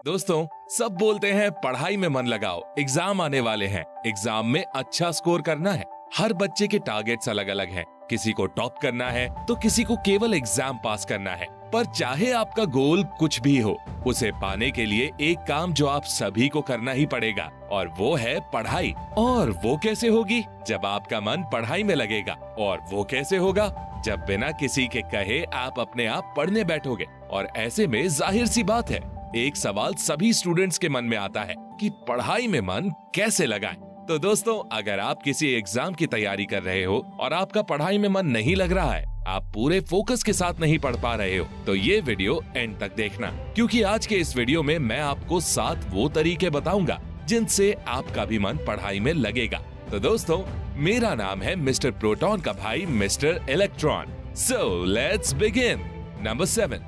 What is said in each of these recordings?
दोस्तों, सब बोलते हैं पढ़ाई में मन लगाओ, एग्जाम आने वाले हैं, एग्जाम में अच्छा स्कोर करना है। हर बच्चे के टारगेट्स अलग अलग हैं। किसी को टॉप करना है तो किसी को केवल एग्जाम पास करना है। पर चाहे आपका गोल कुछ भी हो, उसे पाने के लिए एक काम जो आप सभी को करना ही पड़ेगा, और वो है पढ़ाई। और वो कैसे होगी? जब आपका मन पढ़ाई में लगेगा। और वो कैसे होगा? जब बिना किसी के कहे आप अपने आप पढ़ने बैठोगे। और ऐसे में जाहिर सी बात है, एक सवाल सभी स्टूडेंट्स के मन में आता है कि पढ़ाई में मन कैसे लगाएं? तो दोस्तों, अगर आप किसी एग्जाम की तैयारी कर रहे हो और आपका पढ़ाई में मन नहीं लग रहा है, आप पूरे फोकस के साथ नहीं पढ़ पा रहे हो, तो ये वीडियो एंड तक देखना, क्योंकि आज के इस वीडियो में मैं आपको 7 वो तरीके बताऊंगा जिनसे आपका भी मन पढ़ाई में लगेगा। तो दोस्तों, मेरा नाम है मिस्टर प्रोटॉन का भाई mister electron. So let's begin. Number 7,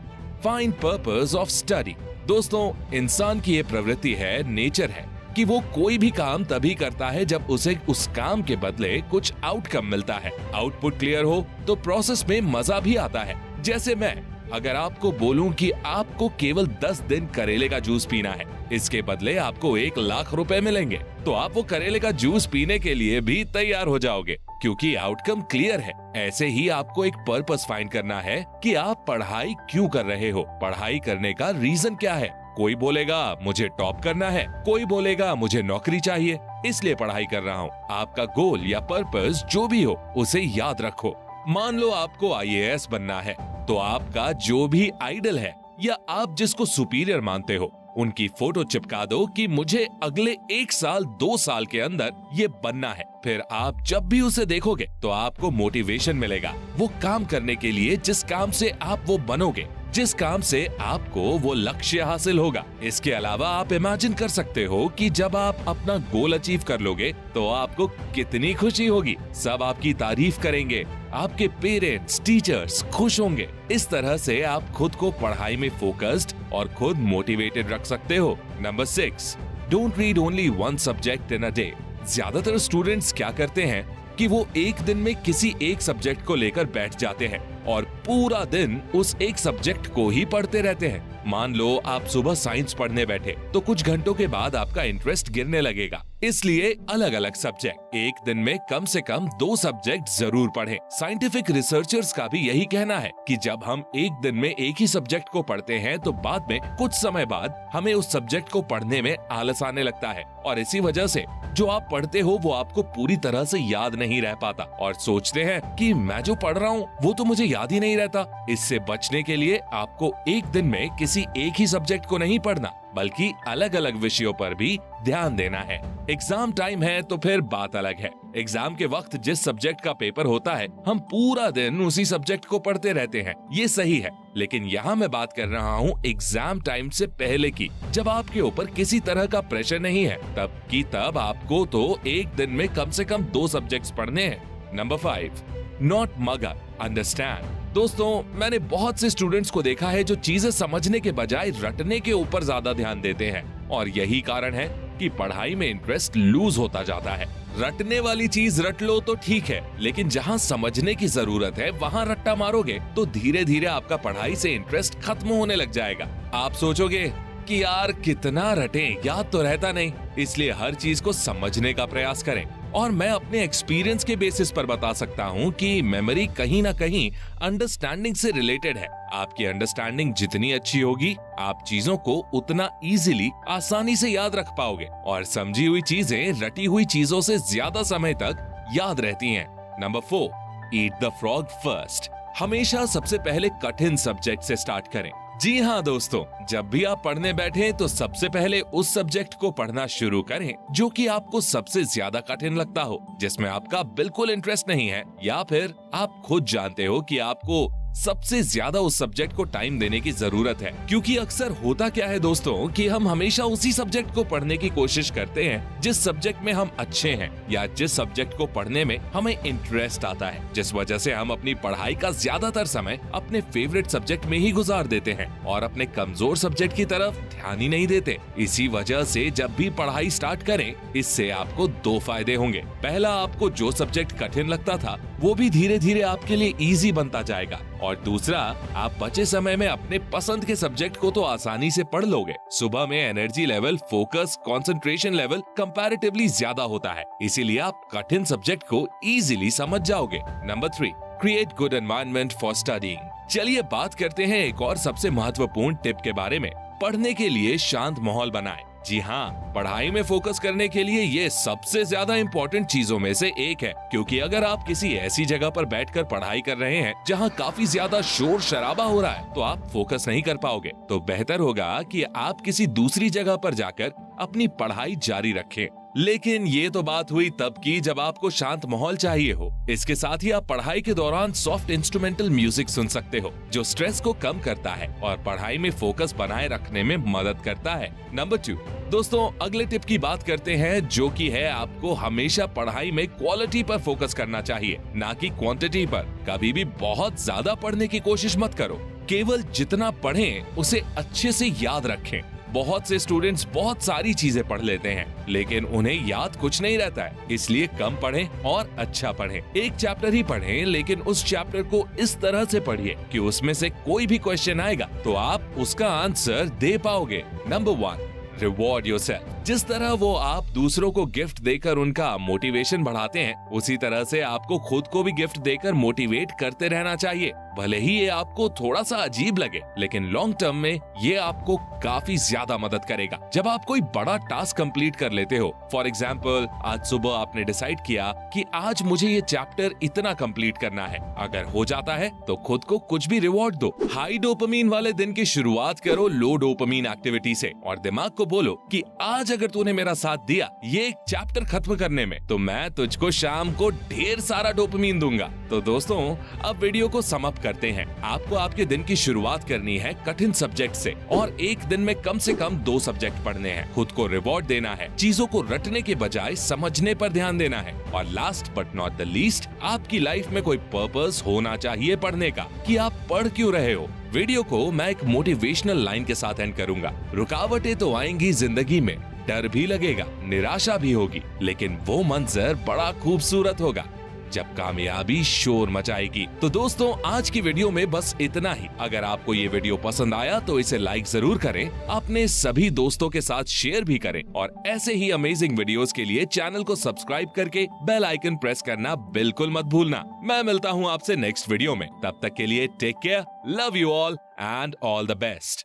find purpose of study. दोस्तों, इंसान की ये प्रवृत्ति है, नेचर है कि वो कोई भी काम तभी करता है जब उसे उस काम के बदले कुछ आउटकम मिलता है। आउटपुट क्लियर हो तो प्रोसेस में मजा भी आता है। जैसे मैं अगर आपको बोलूं कि आपको केवल 10 दिन करेले का जूस पीना है, इसके बदले आपको 1 लाख रुपए मिलेंगे, तो आप वो करेले का जूस पीने के लिए भी तैयार हो जाओगे, क्योंकि आउटकम क्लियर है। ऐसे ही आपको एक पर्पस फाइंड करना है कि आप पढ़ाई क्यों कर रहे हो, पढ़ाई करने का रीजन क्या है। कोई बोलेगा मुझे टॉप करना है, कोई बोलेगा मुझे नौकरी चाहिए, इसलिए पढ़ाई कर रहा हूँ। आपका गोल या पर्पस जो भी हो, उसे याद रखो। मान लो आपको IAS बनना है, तो आपका जो भी आइडल है या आप जिसको सुपीरियर मानते हो, उनकी फोटो चिपका दो कि मुझे अगले 1 साल 2 साल के अंदर ये बनना है। फिर आप जब भी उसे देखोगे तो आपको मोटिवेशन मिलेगा वो काम करने के लिए जिस काम से आप वो बनोगे, जिस काम से आपको वो लक्ष्य हासिल होगा। इसके अलावा आप इमेजिन कर सकते हो कि जब आप अपना गोल अचीव कर लोगे तो आपको कितनी खुशी होगी। सब आपकी तारीफ करेंगे, आपके पेरेंट्स, टीचर्स खुश होंगे। इस तरह से आप खुद को पढ़ाई में फोकस्ड और खुद मोटिवेटेड रख सकते हो। Number 6, don't read only 1 subject in a day. ज्यादातर स्टूडेंट्स क्या करते हैं कि वो एक दिन में किसी एक सब्जेक्ट को लेकर बैठ जाते हैं और पूरा दिन उस एक सब्जेक्ट को ही पढ़ते रहते हैं। मान लो आप सुबह साइंस पढ़ने बैठे तो कुछ घंटों के बाद आपका इंटरेस्ट गिरने लगेगा। इसलिए अलग अलग सब्जेक्ट, एक दिन में कम से कम 2 सब्जेक्ट जरूर पढ़ें। साइंटिफिक रिसर्चर्स का भी यही कहना है कि जब हम एक दिन में एक ही सब्जेक्ट को पढ़ते हैं तो बाद में कुछ समय बाद हमें उस सब्जेक्ट को पढ़ने में आलस आने लगता है, और इसी वजह से जो आप पढ़ते हो वो आपको पूरी तरह से याद नहीं रह पाता और सोचते हैं कि मैं जो पढ़ रहा हूँ वो तो मुझे याद ही नहीं रहता। इससे बचने के लिए आपको एक दिन में किसी एक ही सब्जेक्ट को नहीं पढ़ना, बल्कि अलग अलग विषयों पर भी ध्यान देना है। एग्जाम टाइम है तो फिर बात अलग है। एग्जाम के वक्त जिस सब्जेक्ट का पेपर होता है, हम पूरा दिन उसी सब्जेक्ट को पढ़ते रहते हैं, ये सही है। लेकिन यहाँ मैं बात कर रहा हूँ एग्जाम टाइम से पहले की, जब आपके ऊपर किसी तरह का प्रेशर नहीं है, तब आपको तो एक दिन में कम से कम 2 सब्जेक्ट्स पढ़ने हैं। नंबर 5, नॉट मगर, अंडरस्टैंड। दोस्तों, मैंने बहुत से स्टूडेंट्स को देखा है जो चीजें समझने के बजाय रटने के ऊपर ज्यादा ध्यान देते हैं, और यही कारण है कि पढ़ाई में इंटरेस्ट लूज होता जाता है। रटने वाली चीज रट लो तो ठीक है, लेकिन जहाँ समझने की जरूरत है वहाँ रट्टा मारोगे तो धीरे धीरे आपका पढ़ाई से इंटरेस्ट खत्म होने लग जाएगा। आप सोचोगे कि यार कितना रटें, याद तो रहता नहीं। इसलिए हर चीज को समझने का प्रयास करें। और मैं अपने एक्सपीरियंस के बेसिस पर बता सकता हूँ कि मेमोरी कहीं ना कहीं अंडरस्टैंडिंग से रिलेटेड है। आपकी अंडरस्टैंडिंग जितनी अच्छी होगी, आप चीजों को उतना इजीली, आसानी से याद रख पाओगे, और समझी हुई चीजें रटी हुई चीजों से ज्यादा समय तक याद रहती हैं। Number 4, eat the frog first. हमेशा सबसे पहले कठिन सब्जेक्ट से स्टार्ट करें। जी हाँ दोस्तों, जब भी आप पढ़ने बैठे तो सबसे पहले उस सब्जेक्ट को पढ़ना शुरू करें जो कि आपको सबसे ज्यादा कठिन लगता हो, जिसमें आपका बिल्कुल इंटरेस्ट नहीं है, या फिर आप खुद जानते हो कि आपको सबसे ज्यादा उस सब्जेक्ट को टाइम देने की जरूरत है। क्योंकि अक्सर होता क्या है दोस्तों कि हम हमेशा उसी सब्जेक्ट को पढ़ने की कोशिश करते हैं जिस सब्जेक्ट में हम अच्छे हैं, या जिस सब्जेक्ट को पढ़ने में हमें इंटरेस्ट आता है, जिस वजह से हम अपनी पढ़ाई का ज्यादातर समय अपने फेवरेट सब्जेक्ट में ही गुजार देते हैं और अपने कमजोर सब्जेक्ट की तरफ ध्यान ही नहीं देते। इसी वजह से जब भी पढ़ाई स्टार्ट करें, इससे आपको 2 फायदे होंगे। पहला, आपको जो सब्जेक्ट कठिन लगता था वो भी धीरे धीरे आपके लिए इजी बनता जाएगा। और दूसरा, आप बचे समय में अपने पसंद के सब्जेक्ट को तो आसानी से पढ़ लोगे। सुबह में energy level, focus, concentration level comparatively ज्यादा होता है, इसीलिए आप कठिन सब्जेक्ट को इजीली समझ जाओगे। Number 3, create good environment for studying. चलिए बात करते हैं एक और सबसे महत्वपूर्ण टिप के बारे में। पढ़ने के लिए शांत माहौल बनाएं। जी हाँ, पढ़ाई में फोकस करने के लिए ये सबसे ज्यादा इम्पोर्टेंट चीजों में से एक है, क्योंकि अगर आप किसी ऐसी जगह पर बैठकर पढ़ाई कर रहे हैं जहाँ काफी ज्यादा शोर शराबा हो रहा है, तो आप फोकस नहीं कर पाओगे। तो बेहतर होगा कि आप किसी दूसरी जगह पर जाकर अपनी पढ़ाई जारी रखें। लेकिन ये तो बात हुई तब की जब आपको शांत माहौल चाहिए हो। इसके साथ ही आप पढ़ाई के दौरान सॉफ्ट इंस्ट्रूमेंटल म्यूजिक सुन सकते हो, जो स्ट्रेस को कम करता है और पढ़ाई में फोकस बनाए रखने में मदद करता है। नंबर 2, दोस्तों अगले टिप की बात करते हैं, जो कि है आपको हमेशा पढ़ाई में क्वालिटी पर फोकस करना चाहिए, ना कि क्वांटिटी पर। कभी भी बहुत ज्यादा पढ़ने की कोशिश मत करो, केवल जितना पढ़ें उसे अच्छे से याद रखें। बहुत से स्टूडेंट्स बहुत सारी चीजें पढ़ लेते हैं, लेकिन उन्हें याद कुछ नहीं रहता है, इसलिए कम पढ़ें और अच्छा पढ़ें। एक चैप्टर ही पढ़ें, लेकिन उस चैप्टर को इस तरह से पढ़िए कि उसमें से कोई भी क्वेश्चन आएगा तो आप उसका आंसर दे पाओगे। Number 1, reward yourself. जिस तरह वो आप दूसरों को गिफ्ट देकर उनका मोटिवेशन बढ़ाते हैं, उसी तरह से आपको खुद को भी गिफ्ट देकर मोटिवेट करते रहना चाहिए। भले ही ये आपको थोड़ा सा अजीब लगे, लेकिन लॉन्ग टर्म में ये आपको काफी ज्यादा मदद करेगा। जब आप कोई बड़ा टास्क कंप्लीट कर लेते हो, फॉर एग्जाम्पल आज सुबह आपने डिसाइड किया कि आज मुझे ये चैप्टर इतना कंप्लीट करना है, अगर हो जाता है तो खुद को कुछ भी रिवॉर्ड दो। हाई डोपामीन वाले दिन की शुरुआत करो लो डोपामीन एक्टिविटी से, और दिमाग को बोलो कि आज अगर तूने मेरा साथ दिया ये एक चैप्टर खत्म करने में, तो मैं तुझको शाम को ढेर सारा डोपामीन दूंगा। तो दोस्तों अब वीडियो को सम अप करते हैं। आपको आपके दिन की शुरुआत करनी है कठिन सब्जेक्ट से, और एक दिन में कम से कम 2 सब्जेक्ट पढ़ने हैं। खुद को रिवॉर्ड देना है, चीजों को रटने के बजाय समझने पर ध्यान देना है। और last but not the least, आपकी लाइफ में कोई पर्पस होना चाहिए पढ़ने का, कि आप पढ़ क्यों रहे हो। वीडियो को मैं एक मोटिवेशनल लाइन के साथ एंड करूंगा। रुकावटें तो आएंगी जिंदगी में, डर भी लगेगा, निराशा भी होगी, लेकिन वो मंजर बड़ा खूबसूरत होगा जब कामयाबी शोर मचाएगी। तो दोस्तों आज की वीडियो में बस इतना ही। अगर आपको ये वीडियो पसंद आया तो इसे लाइक जरूर करें, अपने सभी दोस्तों के साथ शेयर भी करें, और ऐसे ही अमेजिंग वीडियोस के लिए चैनल को सब्सक्राइब करके बेल आइकन प्रेस करना बिल्कुल मत भूलना। मैं मिलता हूँ आपसे नेक्स्ट वीडियो में, तब तक के लिए take care, love you all and all the best.